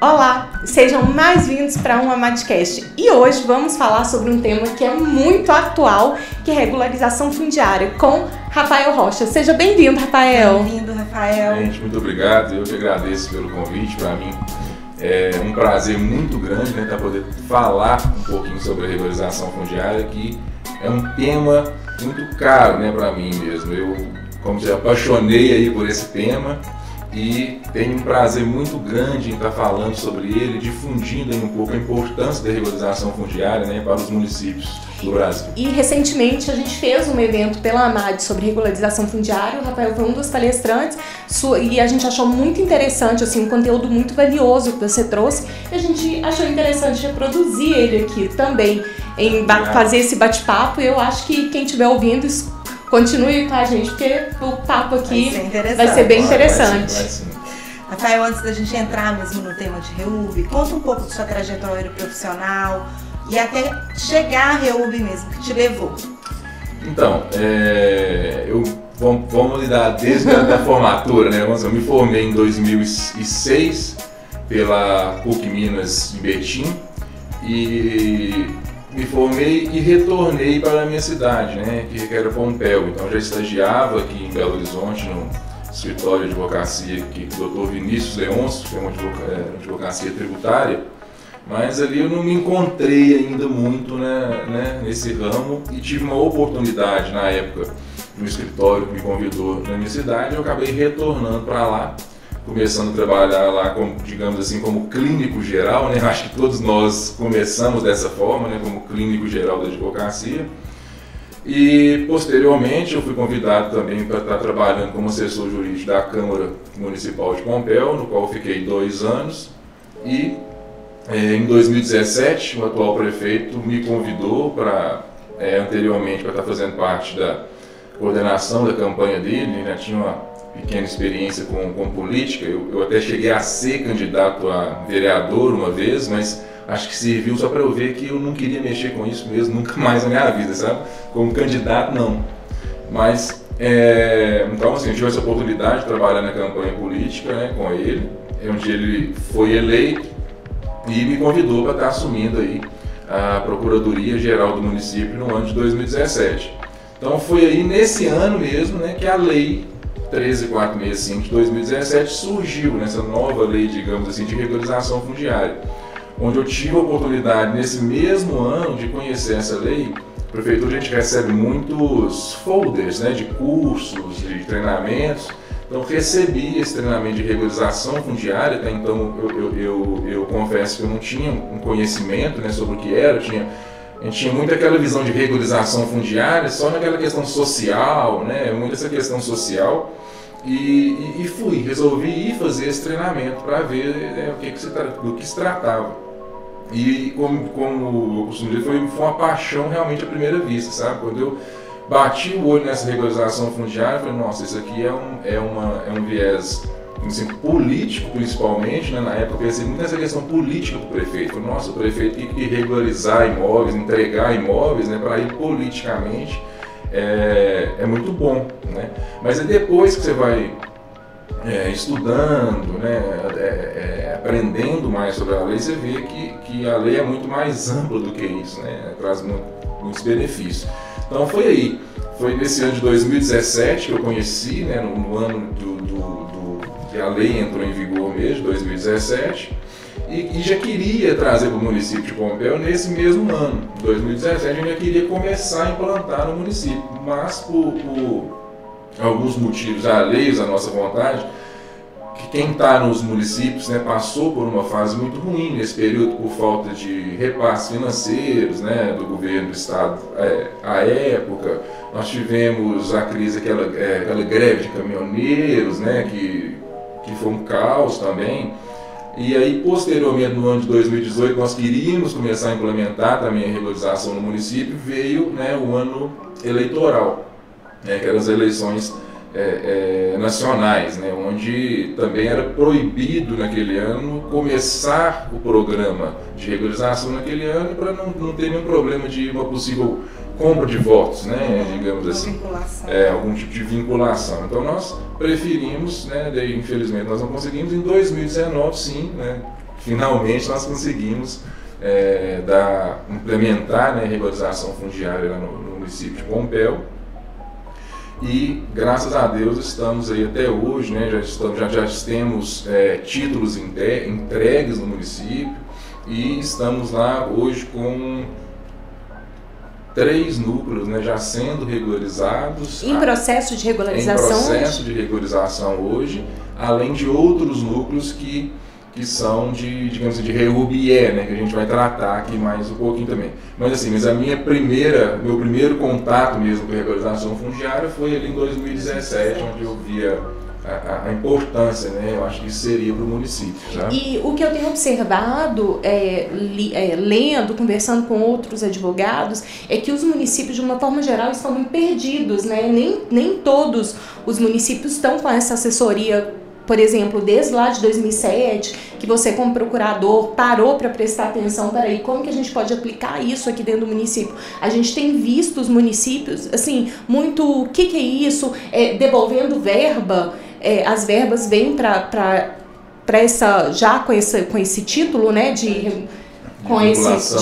Olá, sejam mais-vindos para um Amadcast e hoje vamos falar sobre um tema que é muito atual, que é regularização fundiária, com Rafael Rocha. Seja bem-vindo, Rafael. Bem-vindo, Rafael. Gente, muito obrigado, eu que agradeço pelo convite. Para mim é um prazer muito grande, estar poder falar um pouquinho sobre a regularização fundiária, que é um tema muito caro, para mim mesmo. Eu, como já apaixonei aí por esse tema, e tenho um prazer muito grande em estar falando sobre ele, difundindo aí um pouco a importância da regularização fundiária, para os municípios do Brasil. E recentemente a gente fez um evento pela AMAD sobre regularização fundiária. O Rafael foi um dos palestrantes e a gente achou muito interessante, assim, um conteúdo muito valioso que você trouxe, e a gente achou interessante reproduzir ele aqui também, em fazer esse bate-papo. Eu acho que quem estiver ouvindo continue com a gente, porque o papo aqui vai ser bem interessante. Vai sim. Rafael, antes da gente entrar mesmo no tema de REUB, conta um pouco da sua trajetória profissional e até chegar a REUB mesmo, que te levou. Então, vamos lidar desde a formatura, Eu me formei em 2006 pela PUC Minas em Betim e me formei e retornei para a minha cidade, que era Pompéu. Então já estagiava aqui em Belo Horizonte, no escritório de advocacia aqui do Dr. Vinícius Leôncio, que é uma advocacia tributária, mas ali eu não me encontrei ainda muito nesse ramo e tive uma oportunidade na época no escritório que me convidou na minha cidade. Eu acabei retornando para lá, começando a trabalhar lá como, digamos assim, como clínico geral, Acho que todos nós começamos dessa forma, como clínico geral da advocacia. E posteriormente eu fui convidado também para estar trabalhando como assessor jurídico da Câmara Municipal de Pompéu, no qual fiquei 2 anos. E em 2017 o atual prefeito me convidou anteriormente para estar fazendo parte da coordenação da campanha dele. Já tinha uma pequena experiência com política. Eu até cheguei a ser candidato a vereador uma vez, mas acho que serviu só para eu ver que eu não queria mexer com isso mesmo, nunca mais na minha vida, sabe? Como candidato, não. Mas, então, assim, eu tive essa oportunidade de trabalhar na campanha política, com ele, onde ele foi eleito e me convidou para estar assumindo aí a Procuradoria Geral do município no ano de 2017. Então, foi aí nesse ano mesmo, que a lei 13465 de 2017 surgiu, nessa nova lei, digamos assim, de regularização fundiária, onde eu tive a oportunidade, nesse mesmo ano, de conhecer essa lei. A prefeitura, a gente recebe muitos folders, de cursos, de treinamentos. Então, recebi esse treinamento de regularização fundiária. Até então, eu confesso que eu não tinha um conhecimento sobre o que era. A gente tinha muito aquela visão de regularização fundiária só naquela questão social, muito essa questão social. E resolvi ir fazer esse treinamento para ver do que se tratava. E como eu costumo dizer, foi uma paixão realmente à primeira vista, sabe? Quando eu bati o olho nessa regularização fundiária, eu falei, nossa, isso aqui é um viés assim, político principalmente, Na época eu pensei muito nessa questão política do prefeito. Falei, nossa, o prefeito tem que regularizar imóveis, entregar imóveis, para ir politicamente. É muito bom, Mas é depois que você vai estudando, aprendendo mais sobre a lei, você vê que a lei é muito mais ampla do que isso, Traz muitos benefícios. Então foi nesse ano de 2017 que eu conheci, no ano que a lei entrou em vigor mesmo, 2017, e já queria trazer para o município de Pompéu nesse mesmo ano, 2017, a gente já queria começar a implantar no município, mas por alguns motivos alheios à nossa vontade, que quem está nos municípios passou por uma fase muito ruim nesse período por falta de repasses financeiros do governo do estado. À época, nós tivemos a crise, aquela greve de caminhoneiros, que foi um caos também. E aí, posteriormente, no ano de 2018, nós queríamos começar a implementar também a regularização no município. Veio o ano eleitoral, que eram as eleições nacionais, onde também era proibido naquele ano começar o programa de regularização naquele ano para não ter nenhum problema de uma possível compra de votos, digamos assim, algum tipo de vinculação. Então nós preferimos, daí infelizmente nós não conseguimos. Em 2019 sim, finalmente nós conseguimos implementar, né, a regularização fundiária lá no município de Pompéu. E graças a Deus estamos aí até hoje, né, já temos títulos entregues no município e estamos lá hoje com 3 núcleos, né, já sendo regularizados. Em processo de regularização? Em processo de regularização hoje, além de outros núcleos que são digamos assim, de REURB-IE, né, que a gente vai tratar aqui mais um pouquinho também. Mas assim, meu primeiro contato mesmo com a regularização fundiária foi ali em 2017, onde eu via a importância, né, eu acho que isso seria para o município. Tá? E o que eu tenho observado, lendo, conversando com outros advogados, é que os municípios, de uma forma geral, estão muito perdidos, né? Nem todos os municípios estão com essa assessoria. Por exemplo, desde lá de 2007, que você como procurador parou para prestar atenção, peraí, como que a gente pode aplicar isso aqui dentro do município? A gente tem visto os municípios, assim, muito, o que é isso? Devolvendo verba, as verbas vêm para essa, já com esse título, né, de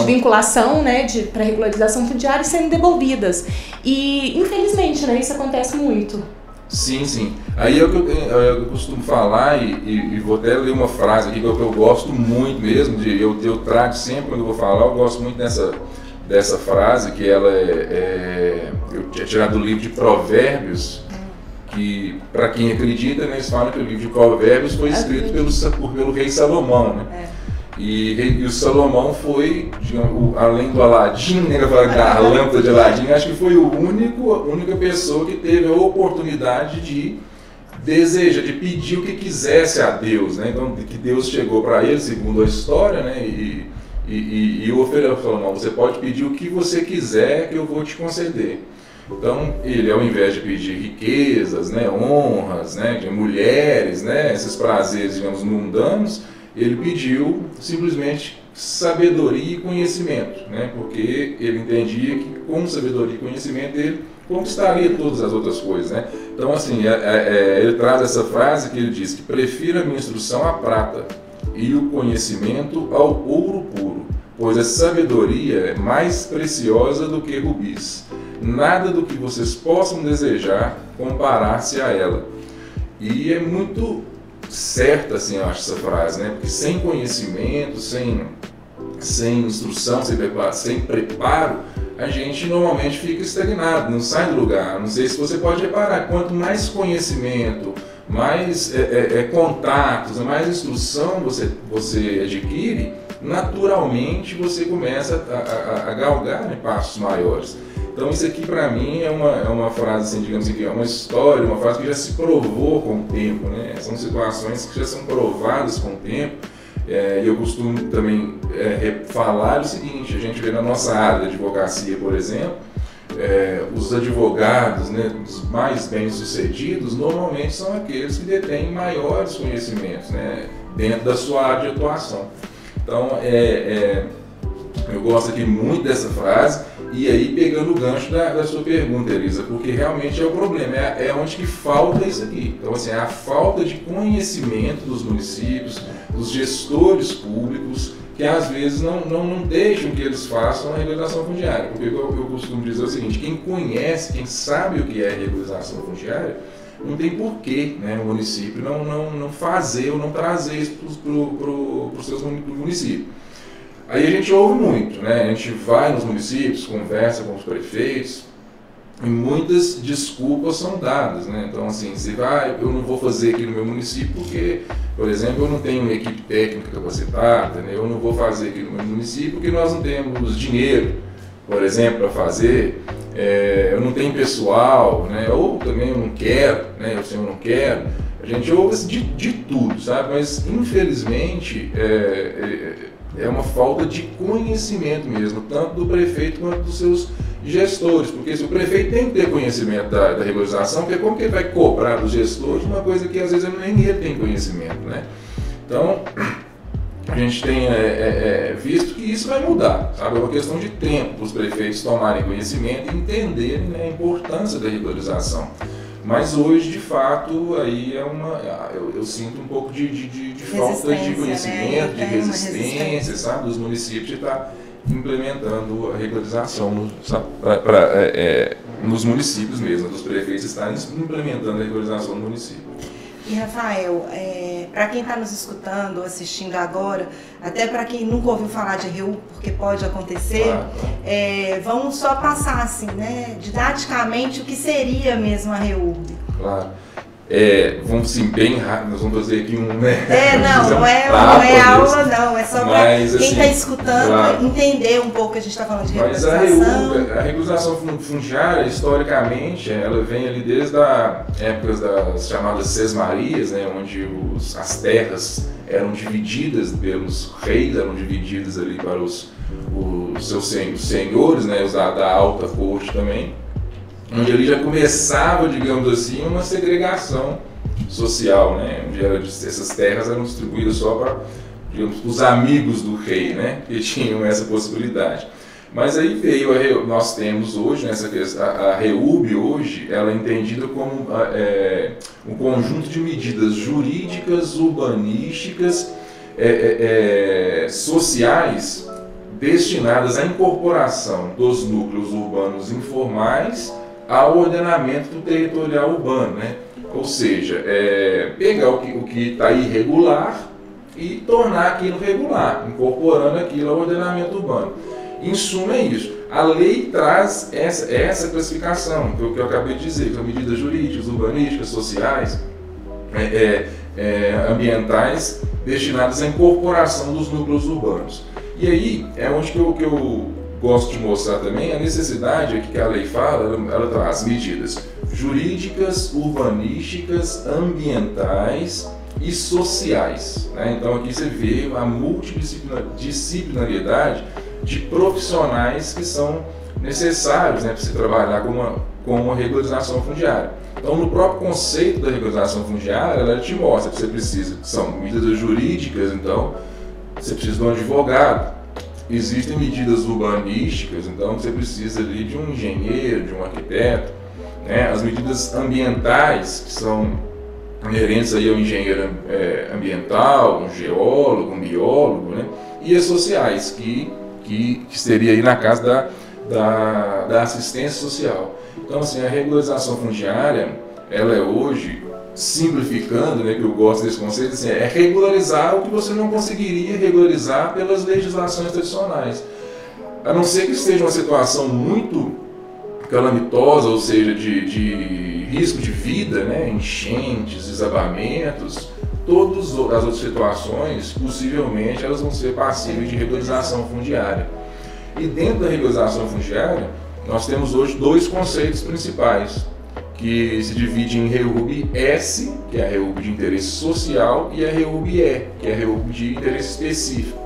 vinculação, né, para regularização fundiária sendo devolvidas. E, infelizmente, né, isso acontece muito. Sim, sim. Aí é o que eu costumo falar, e vou até ler uma frase aqui que eu gosto muito mesmo, eu trago sempre quando eu vou falar, eu gosto muito dessa frase, que ela eu tinha tirado do livro de Provérbios, que, para quem acredita, né, eles falam que o livro de Provérbios foi escrito pelo rei Salomão, né? E o Salomão foi, digamos, além do Aladim, né, da lâmpada de Aladim, acho que foi a única pessoa que teve a oportunidade de desejar, de pedir o que quisesse a Deus, né? Então, que Deus chegou para ele, segundo a história, né, e ofereceu ao Salomão: você pode pedir o que você quiser que eu vou te conceder. Então, ele, ao invés de pedir riquezas, né, honras, né, de mulheres, né, esses prazeres, digamos, mundanos, ele pediu simplesmente sabedoria e conhecimento, né? Porque ele entendia que com sabedoria e conhecimento ele conquistaria todas as outras coisas, né? Então, assim, ele traz essa frase que ele diz que prefira a minha instrução à prata e o conhecimento ao ouro puro, pois a sabedoria é mais preciosa do que rubis. Nada do que vocês possam desejar comparar-se a ela. E é muito certa, assim, eu acho, essa frase, né? Porque sem conhecimento, sem instrução, sem preparo, a gente normalmente fica estagnado, não sai do lugar. Não sei se você pode reparar, quanto mais conhecimento, mais contatos, mais instrução você adquire, naturalmente você começa a galgar, né, passos maiores. Então isso aqui para mim é uma frase, assim, digamos assim, é uma história, uma frase que já se provou com o tempo, né? São situações que já são provadas com o tempo. E eu costumo também falar o seguinte: a gente vê na nossa área de advocacia, por exemplo, os advogados, né, os mais bem-sucedidos normalmente são aqueles que detêm maiores conhecimentos, né, dentro da sua área de atuação. Então, eu gosto aqui muito dessa frase. E aí, pegando o gancho da sua pergunta, Elisa, porque realmente é o problema, é onde que falta isso aqui. Então, assim, a falta de conhecimento dos municípios, dos gestores públicos, que às vezes não deixam que eles façam a regularização fundiária. Porque eu costumo dizer o seguinte: quem conhece, quem sabe o que é regularização fundiária, não tem porquê, né, o município não fazer ou não trazer isso para os seus municípios. Aí a gente ouve muito, né? A gente vai nos municípios, conversa com os prefeitos e muitas desculpas são dadas, né? Então, assim, você vai, eu não vou fazer aqui no meu município porque, por exemplo, eu não tenho uma equipe técnica capacitada, né? Eu não vou fazer aqui no meu município porque nós não temos dinheiro, por exemplo, para fazer, eu não tenho pessoal, né? Ou também eu não quero, né? Eu não quero. A gente ouve de tudo, sabe? Mas, infelizmente, é uma falta de conhecimento mesmo, tanto do prefeito quanto dos seus gestores, porque se o prefeito tem que ter conhecimento da regularização, porque como que ele vai cobrar dos gestores uma coisa que às vezes nem ele tem conhecimento, né? Então, a gente tem visto que isso vai mudar, sabe? É uma questão de tempo para os prefeitos tomarem conhecimento e entenderem, né, a importância da regularização. Mas hoje, de fato, aí eu sinto um pouco de falta de conhecimento, de resistência, sabe, dos municípios de estar implementando a regularização nos municípios mesmo, dos prefeitos estarem implementando a regularização no município. E Rafael, para quem está nos escutando, assistindo agora, até para quem nunca ouviu falar de REUB, porque pode acontecer, claro. Vamos só passar assim, né, didaticamente o que seria mesmo a REUB. Claro. Vamos sim, bem rápido, nós vamos fazer aqui né? Não é aula não, é só para quem está escutando, claro, entender um pouco que a gente está falando de regularização. Mas a regularização fundiária, historicamente, ela vem ali desde a época das chamadas sesmarias, né, onde as terras eram divididas pelos reis, eram divididas ali para os seus senhores, né, os da alta corte também, onde ali já começava, digamos assim, uma segregação social, né? Onde essas terras eram distribuídas só para, digamos, os amigos do rei, né? Que tinham essa possibilidade. Mas aí veio, nós temos hoje, né, a REUB hoje, ela é entendida como um conjunto de medidas jurídicas, urbanísticas, sociais, destinadas à incorporação dos núcleos urbanos informais ao ordenamento territorial urbano, né? Ou seja, pegar o que está irregular e tornar aquilo regular, incorporando aquilo ao ordenamento urbano. Em suma é isso. A lei traz essa classificação, que eu acabei de dizer, que são medidas jurídicas, urbanísticas, sociais, ambientais, destinadas à incorporação dos núcleos urbanos. E aí é onde que eu gosto de mostrar também a necessidade aqui que a lei fala, ela traz medidas jurídicas, urbanísticas, ambientais e sociais, né? Então aqui você vê a multidisciplinariedade de profissionais que são necessários, né, para você trabalhar com uma regularização fundiária. Então, no próprio conceito da regularização fundiária, ela te mostra que você precisa, são medidas jurídicas, então você precisa de um advogado. Existem medidas urbanísticas, então você precisa ali de um engenheiro, de um arquiteto, né? As medidas ambientais, que são inerentes aí ao engenheiro ambiental, um geólogo, um biólogo, né? E as sociais, que seria aí na casa da assistência social. Então, assim, a regularização fundiária, ela é hoje, simplificando, né, que eu gosto desse conceito, assim, é regularizar o que você não conseguiria regularizar pelas legislações tradicionais. A não ser que esteja uma situação muito calamitosa, ou seja, de risco de vida, né, enchentes, desabamentos, todas as outras situações, possivelmente, elas vão ser passíveis de regularização fundiária. E dentro da regularização fundiária, nós temos hoje dois conceitos principais, que se divide em REUB-S, que é a REUB de interesse social, e a REUB-E, que é a REUB de interesse específico.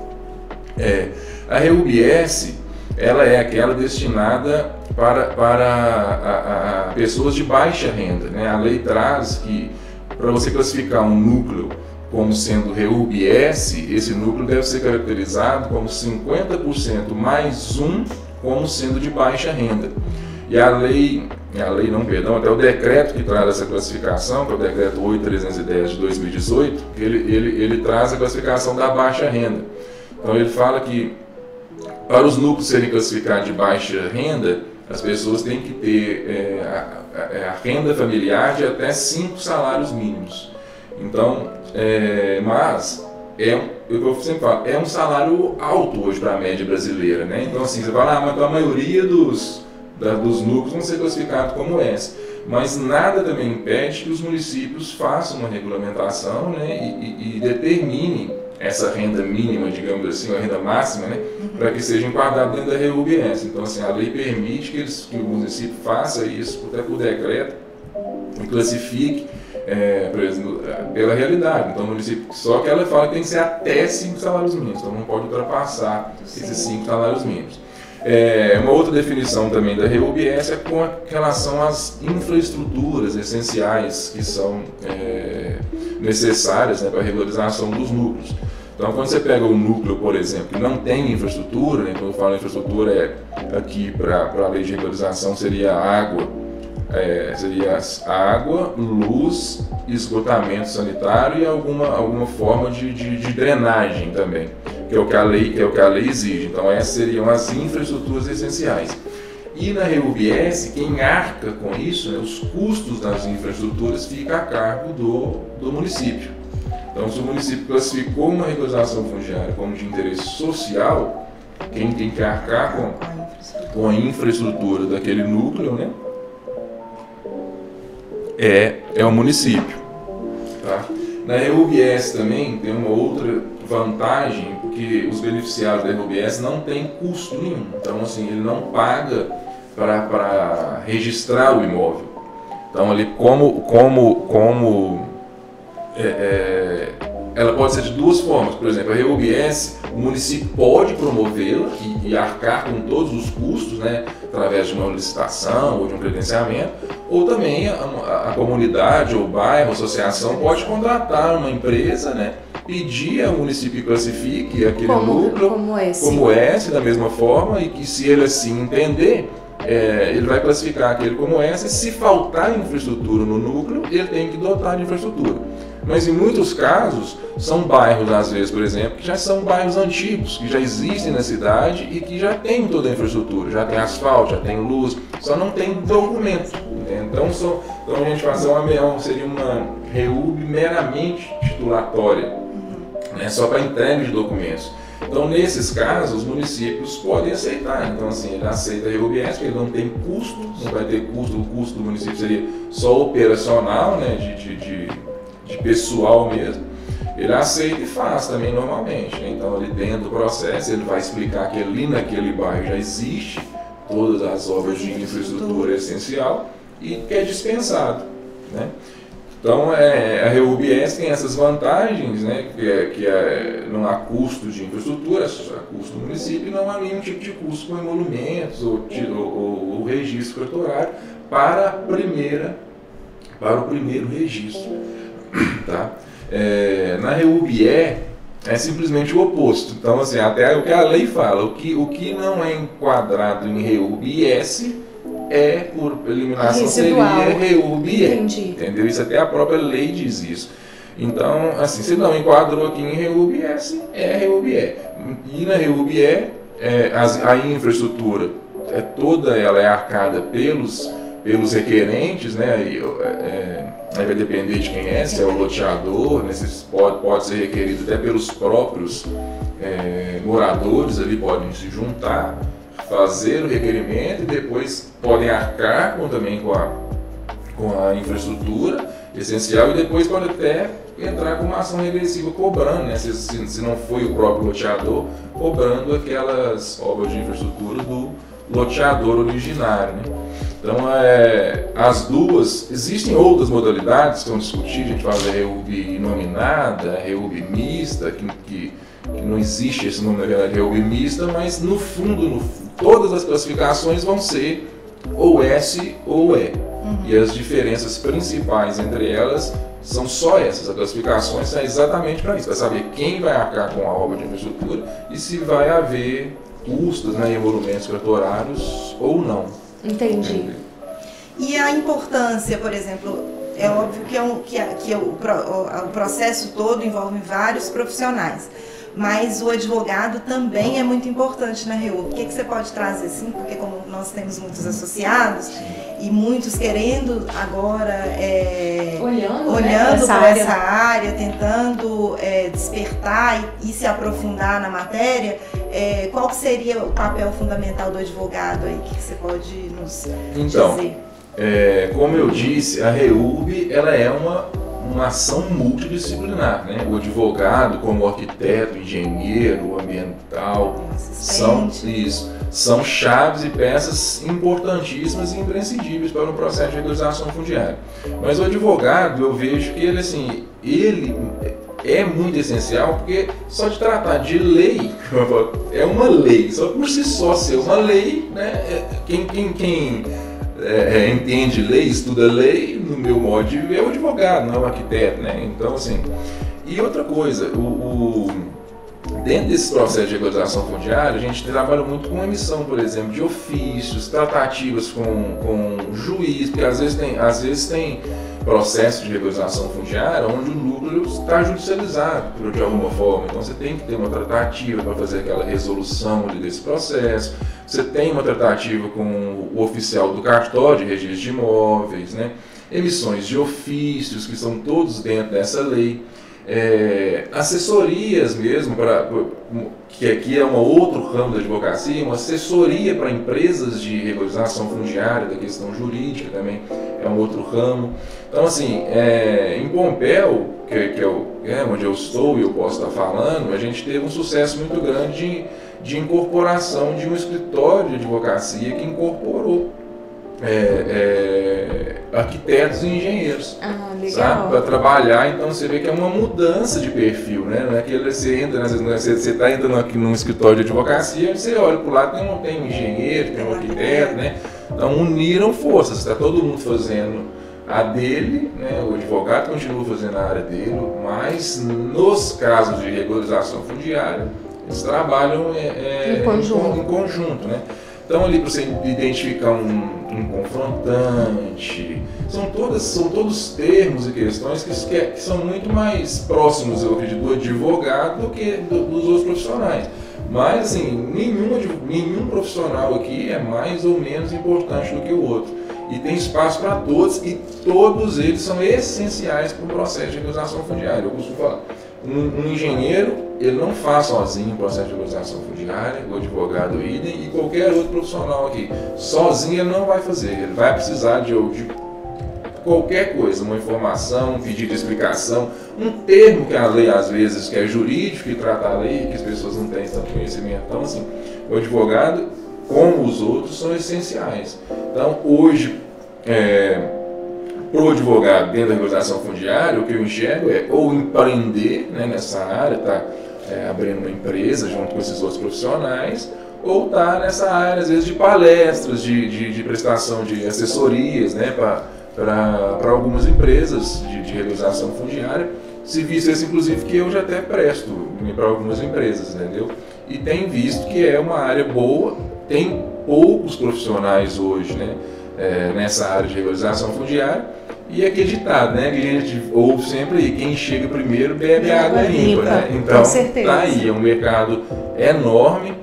A REUB-S, ela é aquela destinada para pessoas de baixa renda, né? A lei traz que, para você classificar um núcleo como sendo REUB-S, esse núcleo deve ser caracterizado como 50% mais um como sendo de baixa renda. E até o decreto que traz essa classificação, que é o decreto 8.310 de 2018, ele traz a classificação da baixa renda. Então ele fala que para os núcleos serem classificados de baixa renda, as pessoas têm que ter a renda familiar de até 5 salários mínimos. Então, mas eu sempre falo, é um salário alto hoje para a média brasileira, né? Então assim, você fala, mas a maioria dos núcleos vão ser classificados como essa. Mas nada também impede que os municípios façam uma regulamentação, né, e determinem essa renda mínima, digamos assim, a renda máxima, né, para que seja enquadrado dentro da REUB-S. Então, assim, a lei permite que o município faça isso, até por decreto, e classifique por exemplo, pela realidade. Então, o município, só que ela fala que tem que ser até 5 salários mínimos, então não pode ultrapassar esses 5 salários mínimos. Uma outra definição também da REUB-S é com relação às infraestruturas essenciais que são necessárias, né, para a regularização dos núcleos. Então, quando você pega um núcleo, por exemplo, que não tem infraestrutura, né, quando eu falo infraestrutura, aqui para a lei de regularização seria água, Seria água, luz, esgotamento sanitário e alguma forma de drenagem também, que é o que a lei exige. Então essas seriam as infraestruturas essenciais. E na REUB-S, quem arca com isso, né, os custos das infraestruturas ficam a cargo do município. Então, se o município classificou uma regularização fundiária como de interesse social, quem tem que arcar com a infraestrutura daquele núcleo, né, é o município. Tá? Na REUB-S também tem uma outra vantagem, porque os beneficiários da REUB-S não têm custo nenhum. Então, assim, ele não paga para registrar o imóvel. Então, ali, ela pode ser de duas formas. Por exemplo, a REUB-S, o município pode promovê-la e arcar com todos os custos, né, através de uma licitação ou de um credenciamento, ou também a comunidade, ou bairro, a associação pode contratar uma empresa, né, pedir ao município que classifique aquele núcleo como S, da mesma forma, e que, se ele assim entender, ele vai classificar aquele como S. Se faltar infraestrutura no núcleo, ele tem que dotar de infraestrutura. Mas em muitos casos, são bairros, às vezes, por exemplo, que já são bairros antigos, que já existem na cidade e que já tem toda a infraestrutura, já tem asfalto, já tem luz, só não tem documento. Então a gente faz seria uma REUB meramente titulatória, né, só para entrega de documentos. Então, nesses casos, os municípios podem aceitar. Então, assim, ele aceita a REUB-S, porque ele não tem custo, não vai ter custo. O custo do município seria só operacional, né, de pessoal mesmo. Ele aceita e faz também normalmente, né? Então, ali dentro do processo, ele vai explicar que ali naquele bairro já existe todas as obras de infraestrutura essencial e que é dispensado, né? Então, a REUB-S tem essas vantagens, né, que não há custo de infraestrutura, há custo do município, e não há nenhum tipo de custo com emolumentos ou registro cartorário para o primeiro registro. Tá? Na REUB-E é simplesmente o oposto. Então, assim, até o que a lei fala, o que não é enquadrado em REUB-S por eliminação seria REUB-E. Entendeu? Isso até a própria lei diz isso. Então, assim, se não enquadrou aqui em REUB-S, é REUB-E. E na REUB-E, a infraestrutura toda ela é arcada pelos requerentes, né? Aí vai depender de quem se é o loteador, né? Pode ser requerido até pelos próprios moradores, ali podem se juntar, fazer o requerimento e depois podem arcar também com a infraestrutura essencial e depois pode até entrar com uma ação regressiva cobrando, né? Se não foi o próprio loteador, cobrando aquelas obras de infraestrutura do loteador originário, né? Então, as duas, existem outras modalidades que vão discutir, a gente fala da REUB nominada, REUB mista, que não existe esse nome na verdade, REUB mista, mas no fundo, todas as classificações vão ser ou S ou E. E as diferenças principais entre elas são só essas. As classificações são exatamente para isso, para saber quem vai arcar com a obra de infraestrutura e se vai haver custos, né, emolumentos cartorários ou não. Entendi. E a importância, por exemplo, é óbvio que o processo todo envolve vários profissionais, mas o advogado também é muito importante na REUB. O que você pode trazer, assim, porque como nós temos muitos associados e muitos querendo agora, olhando para essa área, tentando despertar e se aprofundar na matéria, qual que seria o papel fundamental do advogado aí? O que você pode nos dizer? Como eu disse, a REUB ela é uma ação multidisciplinar, né? O advogado, como arquiteto, engenheiro, ambiental, são chaves e peças importantíssimas e imprescindíveis para um processo de regularização fundiária. Mas o advogado, eu vejo que ele é muito essencial, porque só de tratar de lei, é uma lei, só por si só ser uma lei, né? Quem entende lei, estuda lei, no meu modo de ver, é o advogado, não é o arquiteto, né? Então, assim, e outra coisa, dentro desse processo de regularização fundiária, a gente trabalha muito com emissão, por exemplo, de ofícios, tratativas com juiz, porque às vezes tem processo de regularização fundiária onde o lucro está judicializado de alguma forma. Então você tem que ter uma tratativa para fazer aquela resolução desse processo. Você tem uma tratativa com o oficial do cartório de registro de imóveis, né? Emissões de ofícios, que são todos dentro dessa lei. Assessorias mesmo, que aqui é um outro ramo da advocacia, uma assessoria para empresas de regularização fundiária, da questão jurídica também é um outro ramo. Então, assim, em Pompéu, que é onde eu estou e eu posso estar falando, a gente teve um sucesso muito grande de incorporação de um escritório de advocacia que incorporou arquitetos e engenheiros, sabe, para trabalhar. Então você vê que é uma mudança de perfil, né? Não é que você entra, você está entrando aqui num escritório de advocacia, você olha para o lado, tem um engenheiro, tem um arquiteto, né? Então uniram forças, está todo mundo fazendo a dele, né? O advogado continua fazendo a área dele, mas nos casos de regularização fundiária eles trabalham em conjunto, né? Então ali para você identificar um confrontante, são todos termos e questões que são muito mais próximos, eu acredito, do advogado do que dos outros profissionais. Mas assim, nenhum profissional aqui é mais ou menos importante do que o outro. E tem espaço para todos, e todos eles são essenciais para o processo de regularização fundiária. Eu costumo falar, um engenheiro, ele não faz sozinho o processo de regularização fundiária, o advogado idem, e qualquer outro profissional aqui. Sozinho ele não vai fazer, ele vai precisar de qualquer coisa, uma informação, um pedido de explicação, um termo que a lei, às vezes, que é jurídico, que trata a lei, que as pessoas não têm tanto conhecimento. Então, assim, o advogado, como os outros, são essenciais. Então, hoje, para o advogado, dentro da regularização fundiária, o que eu enxergo é ou empreender, né, nessa área, tá abrindo uma empresa junto com esses outros profissionais, ou tá nessa área, às vezes, de palestras, de prestação de assessorias, né, para algumas empresas de regularização fundiária, serviços inclusive que eu já até presto para algumas empresas, entendeu? E tem visto que é uma área boa, tem poucos profissionais hoje, né, nessa área de regularização fundiária, e aquele ditado, né, que a gente ouve sempre aí, quem chega primeiro bebe água limpa, né? Então, tá aí, é um mercado enorme.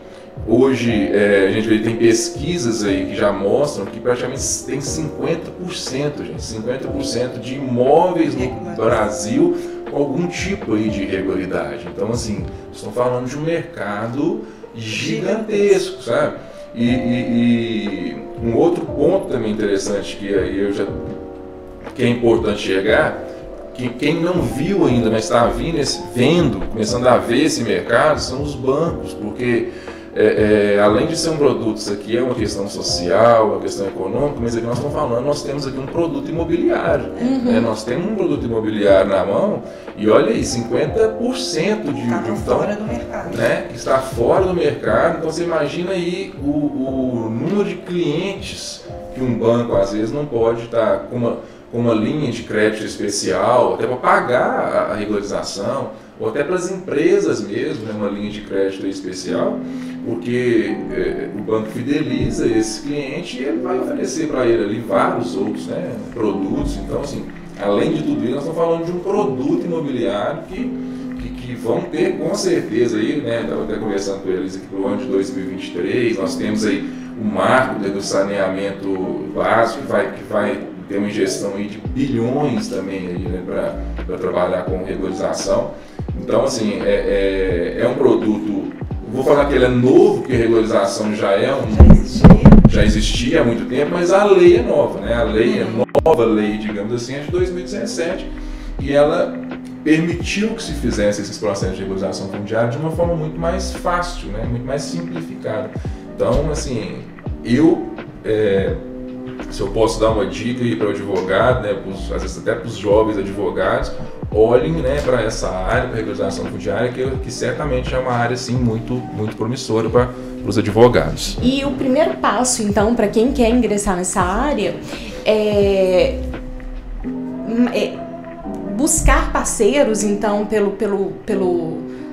Hoje, a gente vê que tem pesquisas aí que já mostram que praticamente tem 50%, gente, 50% de imóveis no Brasil com algum tipo aí de irregularidade. Então, assim, estão falando de um mercado gigantesco, sabe? E um outro ponto também interessante que aí que é importante chegar, que quem não viu ainda, mas está começando a ver esse mercado, são os bancos, porque além de ser um produto, isso aqui é uma questão social, uma questão econômica, mas aqui nós estamos falando, nós temos aqui um produto imobiliário. Né? Nós temos um produto imobiliário na mão e olha aí, 50% fora do mercado. Né, que está fora do mercado. Então você imagina aí o número de clientes que um banco às vezes não pode estar com uma linha de crédito especial, até para pagar a regularização, ou até para as empresas mesmo, né, uma linha de crédito especial, porque o banco fideliza esse cliente e ele vai oferecer para ele ali vários outros, né, produtos. Então, assim, além de tudo isso, nós estamos falando de um produto imobiliário que vão ter com certeza aí, né, estava até conversando com eles aqui para o ano de 2023, nós temos aí o marco do saneamento básico que vai ter uma injeção aí de bilhões também aí, né, para trabalhar com regularização. Então, assim, é um produto, vou falar que ele é novo, que a regularização já existia há muito tempo, mas a lei é nova, né? A lei é nova, lei, digamos assim, é de 2017, e ela permitiu que se fizesse esses processos de regularização fundiária de uma forma muito mais fácil, né? Muito mais simplificada. Então, assim, se eu posso dar uma dica aí para o advogado, né, às vezes até para os jovens advogados, olhem, né, para essa área, para a regularização fundiária, que certamente é uma área assim, muito, muito promissora para os advogados. E o primeiro passo, então, para quem quer ingressar nessa área é buscar parceiros, então,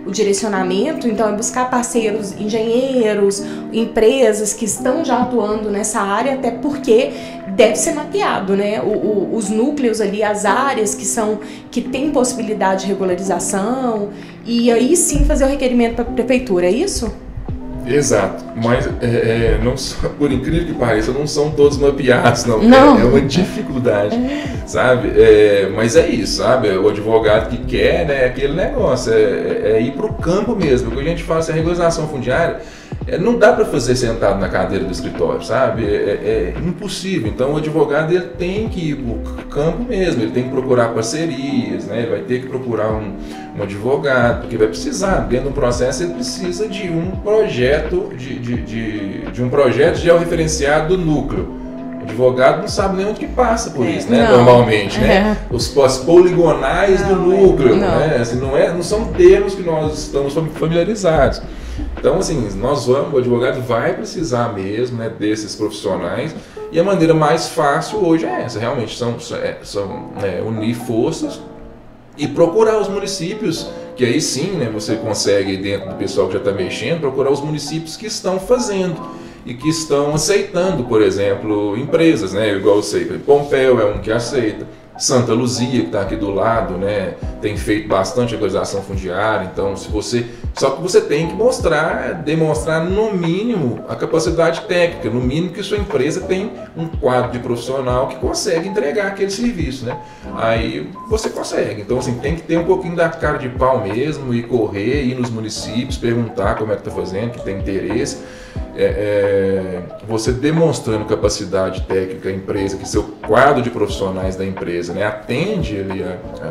o direcionamento, então é buscar parceiros, engenheiros, empresas que estão já atuando nessa área, até porque deve ser mapeado, né? Os núcleos ali, as áreas que têm possibilidade de regularização, e aí sim fazer o requerimento para a prefeitura, é isso? Exato, mas não, por incrível que pareça, não são todos mapeados, não. Não. É uma dificuldade, sabe? Mas é isso, sabe? O advogado que quer, né, aquele negócio, é ir para o campo mesmo. O que a gente faz é a regularização fundiária. Não dá para fazer sentado na cadeira do escritório, sabe? É impossível. Então o advogado ele tem que ir para o campo mesmo, ele tem que procurar parcerias, né? Ele vai ter que procurar um advogado, porque vai precisar, dentro de um processo ele precisa de um projeto, de um projeto georreferenciado do núcleo. O advogado não sabe nem onde que passa por isso, né? Não. Normalmente, né? Os poligonais do núcleo, né? Assim, não são termos que nós estamos familiarizados. Então, assim, o advogado vai precisar mesmo, né, desses profissionais, e a maneira mais fácil hoje é essa, realmente, são unir forças e procurar os municípios, que aí sim, né, você consegue, dentro do pessoal que já está mexendo, procurar os municípios que estão fazendo e que estão aceitando, por exemplo, empresas, né, igual eu sei, Pompéu é um que aceita, Santa Luzia, que está aqui do lado, né, tem feito bastante regularização fundiária. Então, só que você tem que demonstrar no mínimo a capacidade técnica, no mínimo que sua empresa tem um quadro de profissional que consegue entregar aquele serviço, né? Aí você consegue. Então, assim, tem que ter um pouquinho da cara de pau mesmo, e correr, ir nos municípios, perguntar como é que está fazendo, que tem interesse. Você demonstrando capacidade técnica, a empresa, que seu quadro de profissionais da empresa, né, atende ali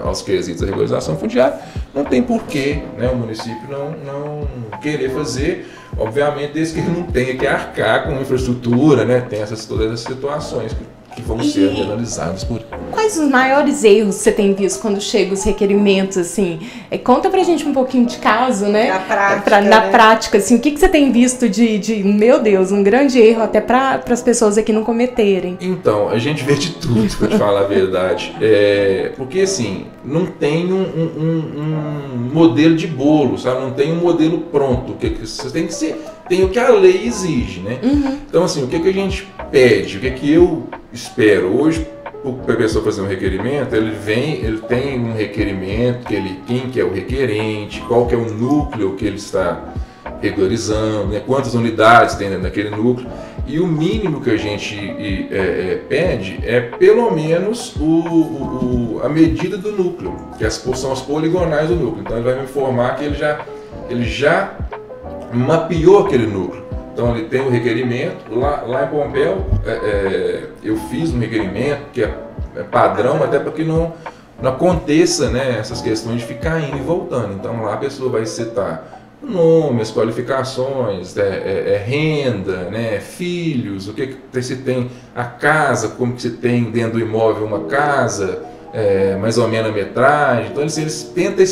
aos quesitos da regularização fundiária, não tem porquê, né, o município não querer fazer, obviamente, desde que ele não tenha que arcar com infraestrutura, né, tem todas essas situações que vão ser analisadas por... Quais os maiores erros você tem visto quando chegam os requerimentos, assim? Conta pra gente um pouquinho de caso, né? Na prática, assim, o que você tem visto meu Deus, um grande erro até para as pessoas aqui não cometerem? Então, a gente vê de tudo, pra te falar a verdade. Porque, assim, não tem um modelo de bolo, sabe? Não tem um modelo pronto. Você tem que ser... Tem o que a lei exige, né? Uhum. Então, assim, o que a gente pede, o que eu espero hoje, para a pessoa fazer um requerimento, ele tem um requerimento, quem que é o requerente, qual que é o núcleo que ele está regularizando, né? Quantas unidades tem dentro daquele núcleo, e o mínimo que a gente pede é pelo menos a medida do núcleo, que são as poligonais do núcleo. Então ele vai me informar que ele já mapeou aquele núcleo. Então ele tem um requerimento, lá em Pompéu eu fiz um requerimento que é padrão, até para que não aconteça, né, essas questões de ficar indo e voltando. Então lá a pessoa vai citar o nome, as qualificações, renda, né, filhos, o que se tem, a casa, como que se tem dentro do imóvel uma casa, mais ou menos a metragem. Então eles tentam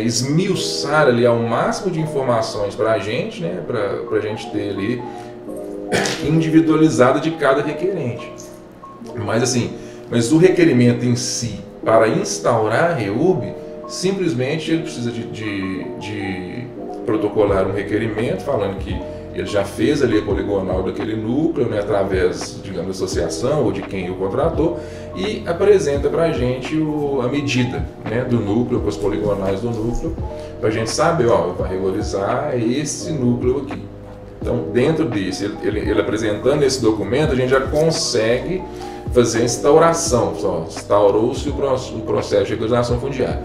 esmiuçar ali ao máximo de informações para a gente, né, para a gente ter ali individualizada de cada requerente. Mas o requerimento em si, para instaurar a REURB, simplesmente ele precisa de protocolar um requerimento falando que ele já fez ali a poligonal daquele núcleo, né, através, digamos, da associação ou de quem o contratou, e apresenta para a gente a medida, né, do núcleo, com as poligonais do núcleo, para a gente saber, vai regularizar esse núcleo aqui. Então, dentro disso, ele apresentando esse documento, a gente já consegue fazer a instauração. Instaurou-se o processo de regularização fundiária.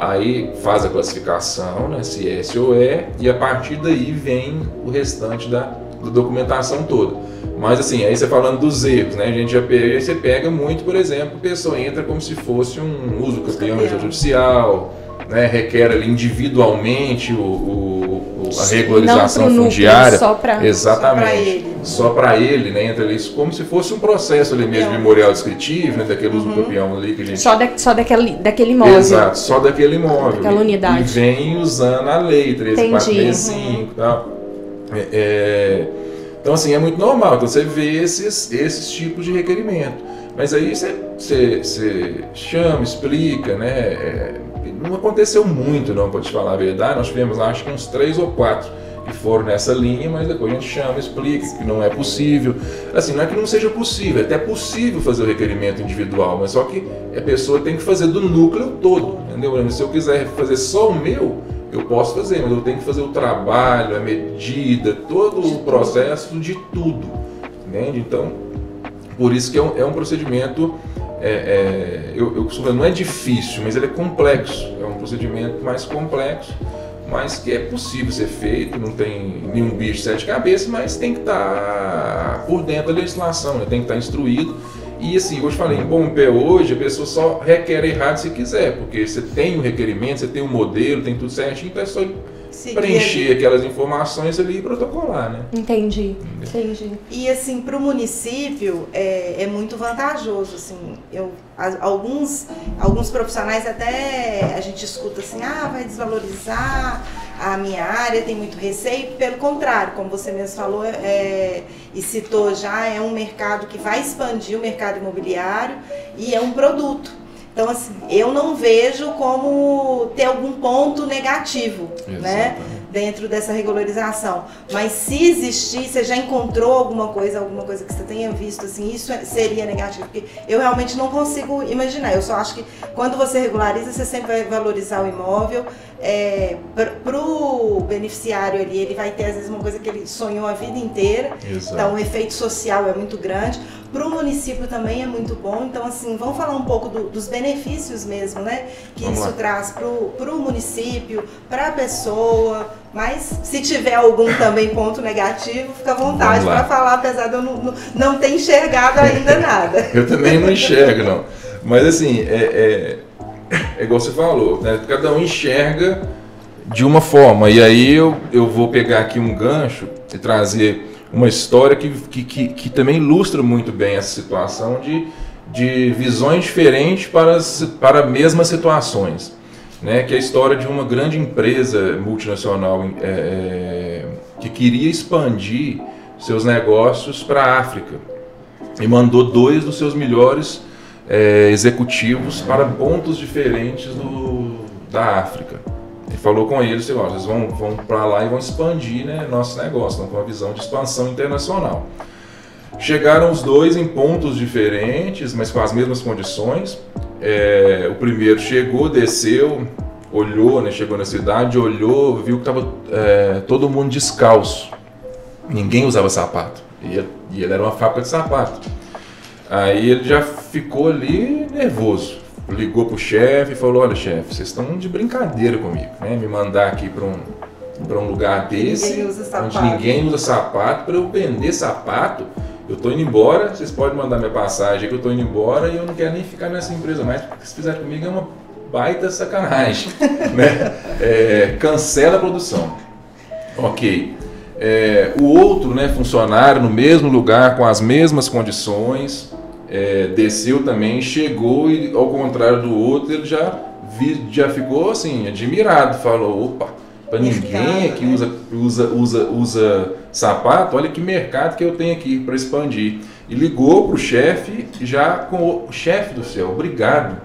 Aí faz a classificação, né, se é, se ou é, e a partir daí vem o restante da documentação toda. Mas assim, aí você falando dos erros, né, a gente você pega muito, por exemplo, a pessoa entra como se fosse um uso campeão judicial, né, requer ali individualmente a regularização fundiária, exatamente, só para ele, né, entra ali como se fosse um processo ali mesmo memorial descritivo, né, daquele uso campeão ali que a gente... Só daquele imóvel. Exato, só daquele imóvel. Daquela unidade. E vem usando a lei 13.465 e tal. Então assim, é muito normal, então você vê esses tipos de requerimento. Mas aí você chama, explica, né, não aconteceu muito, não, para te falar a verdade. Nós tivemos lá, acho que uns 3 ou 4 que foram nessa linha, mas depois a gente chama, explica que não é possível. Assim, não é que não seja possível, é até possível fazer o requerimento individual, mas só que a pessoa tem que fazer do núcleo todo, entendeu? Se eu quiser fazer só o meu, eu posso fazer, mas eu tenho que fazer o trabalho, a medida, todo o processo de tudo, entende? Então, por isso que é um procedimento, eu costumo dizer, não é difícil, mas ele é complexo, é um procedimento mais complexo, mas que é possível ser feito, não tem nenhum bicho de 7 cabeças, mas tem que estar por dentro da legislação, né? Tem que estar instruído. E assim, como eu te falei, em bom pé hoje, a pessoa só requer errado se quiser, porque você tem o requerimento, você tem o modelo, tem tudo certinho, então é só preencher aquelas informações ali e protocolar, né? Entendi. E assim, para o município é muito vantajoso, assim, alguns profissionais até a gente escuta assim, vai desvalorizar a minha área, tem muito receio. Pelo contrário, como você mesmo falou e citou já, é um mercado que vai expandir o mercado imobiliário e é um produto. Então, assim, eu não vejo como ter algum ponto negativo, né, dentro dessa regularização. Mas se existir, você já encontrou alguma coisa que você tenha visto, assim, isso seria negativo? Porque eu realmente não consigo imaginar. Eu só acho que quando você regulariza, você sempre vai valorizar o imóvel. Para o beneficiário ali, ele vai ter às vezes uma coisa que ele sonhou a vida inteira. Exato. Então o efeito social é muito grande. Para o município também é muito bom. Então, assim, vamos falar um pouco dos benefícios mesmo, né? Que vamos isso lá. Traz para o município, para a pessoa. Mas se tiver algum também ponto negativo, fica à vontade para falar, apesar de eu não ter enxergado ainda nada. Eu também não enxergo, não. Mas assim, é igual você falou, né? Cada um enxerga de uma forma. E aí eu vou pegar aqui um gancho e trazer uma história que também ilustra muito bem essa situação de visões diferentes para as mesmas situações, né? Que é a história de uma grande empresa multinacional que queria expandir seus negócios para a África e mandou 2 dos seus melhores executivos para pontos diferentes da África. E falou com eles, vocês vão para lá e vão expandir, né, nosso negócio, com uma visão de expansão internacional. Chegaram os 2 em pontos diferentes, mas com as mesmas condições. O primeiro chegou, desceu, olhou, né, chegou na cidade, olhou, viu que estava todo mundo descalço. Ninguém usava sapato. E ele era uma fábrica de sapato. Aí ele já ficou ali nervoso. Ligou pro chefe e falou: olha, chefe, vocês estão de brincadeira comigo, né? Me mandar aqui para um lugar desse, onde ninguém usa sapato, para eu vender sapato. Eu tô indo embora, vocês podem mandar minha passagem que eu tô indo embora e eu não quero nem ficar nessa empresa mais, porque se fizer comigo é uma baita sacanagem, né? Cancela a produção. Ok. O outro, né, funcionário no mesmo lugar, com as mesmas condições, desceu também, chegou e, ao contrário do outro, ele já ficou assim, admirado, falou: opa, para ninguém aqui usa sapato, olha que mercado que eu tenho aqui para expandir. E ligou para o chefe, já com o chefe do céu: obrigado,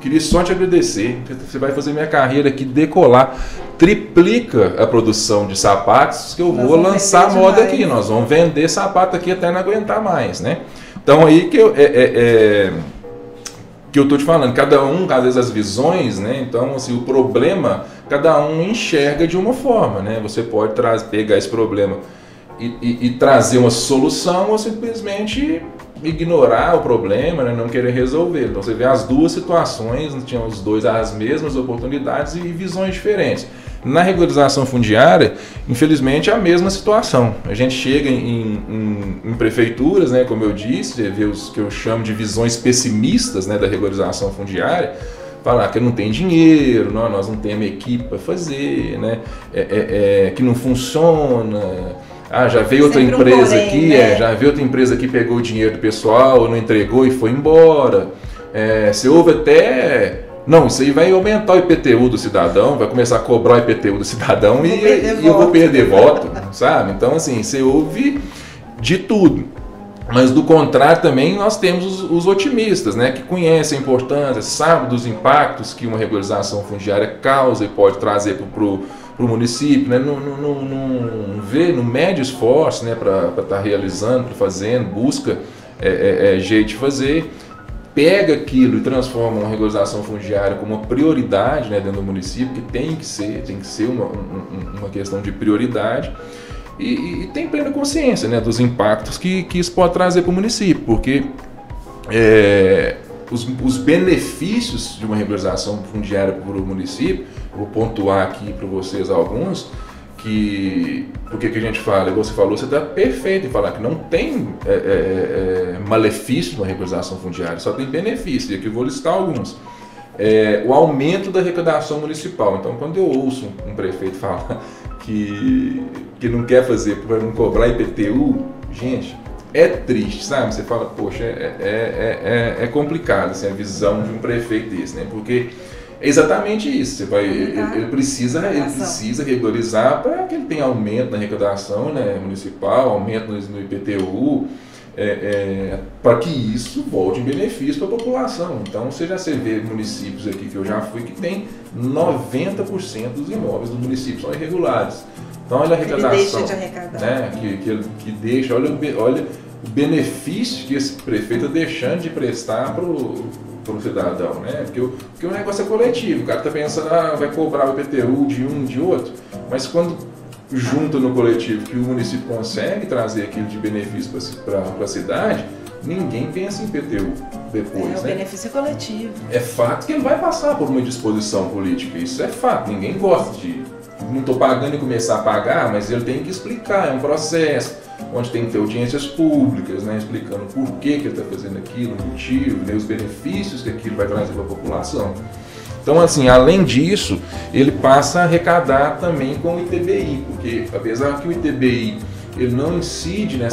queria só te agradecer, você vai fazer minha carreira aqui decolar, triplica a produção de sapatos que eu vou lançar moda aqui, nós vamos vender sapato aqui até não aguentar mais, né? Então aí que eu estou te falando, cada um, às vezes as visões, né? Então assim, o problema, cada um enxerga de uma forma, né? Você pode pegar esse problema e trazer uma solução ou simplesmente ignorar o problema, né, não querer resolver. Então você vê as duas situações, tinham os dois as mesmas oportunidades e visões diferentes. Na regularização fundiária, infelizmente, é a mesma situação. A gente chega em prefeituras, né, como eu disse, vê os que eu chamo de visões pessimistas, né, da regularização fundiária, falar que não tem dinheiro, nós não temos equipe para fazer, né, que não funciona. Já veio outra empresa aqui, né? Já veio outra empresa que pegou o dinheiro do pessoal, não entregou e foi embora. Se houve até... Não, isso aí vai aumentar o IPTU do cidadão, vai começar a cobrar o IPTU do cidadão e eu vou perder voto, sabe? Então, assim, você ouve de tudo. Mas do contrário também nós temos os otimistas, né, que conhecem a importância, sabem dos impactos que uma regularização fundiária causa e pode trazer para o município, né, não mede esforço, né, para estar realizando, para fazendo, busca jeito de fazer, pega aquilo e transforma uma regularização fundiária como uma prioridade, né, dentro do município, que tem que ser uma questão de prioridade. E tem plena consciência, né, dos impactos que isso pode trazer para o município, porque os benefícios de uma regularização fundiária para o município, vou pontuar aqui para vocês alguns, porque que a gente fala, igual você falou, você está perfeito em falar que não tem malefício na regularização fundiária, só tem benefício, e aqui eu vou listar alguns. O aumento da arrecadação municipal. Então, quando eu ouço um prefeito falar que não quer fazer para não cobrar IPTU, gente, é triste, sabe? Você fala, poxa, é complicado assim, a visão de um prefeito desse, né? Porque é exatamente isso. Ele precisa regularizar para que ele tenha aumento na arrecadação, né, municipal, aumento no IPTU, para que isso volte em benefício para a população. Então, você vê municípios aqui que eu já fui que tem 90% dos imóveis do município são irregulares. Então, olha a arrecadação. Ele deixa de arrecadar. Né, que deixa, olha o benefício que esse prefeito está deixando de prestar para o cidadão, né? Porque o negócio é coletivo, o cara está pensando, vai cobrar o IPTU de um, de outro, mas quando junto no coletivo que o município consegue trazer aquilo de benefício para a cidade, ninguém pensa em IPTU depois. O benefício coletivo. É fato que ele vai passar por uma disposição política, isso é fato, ninguém gosta de... Não estou pagando e começar a pagar, mas ele tem que explicar, é um processo, onde tem que ter audiências públicas, né, explicando por que ele está fazendo aquilo, o motivo, né, os benefícios que aquilo vai trazer para a população. Então, assim, além disso, ele passa a arrecadar também com o ITBI, porque apesar que o ITBI ele não incide na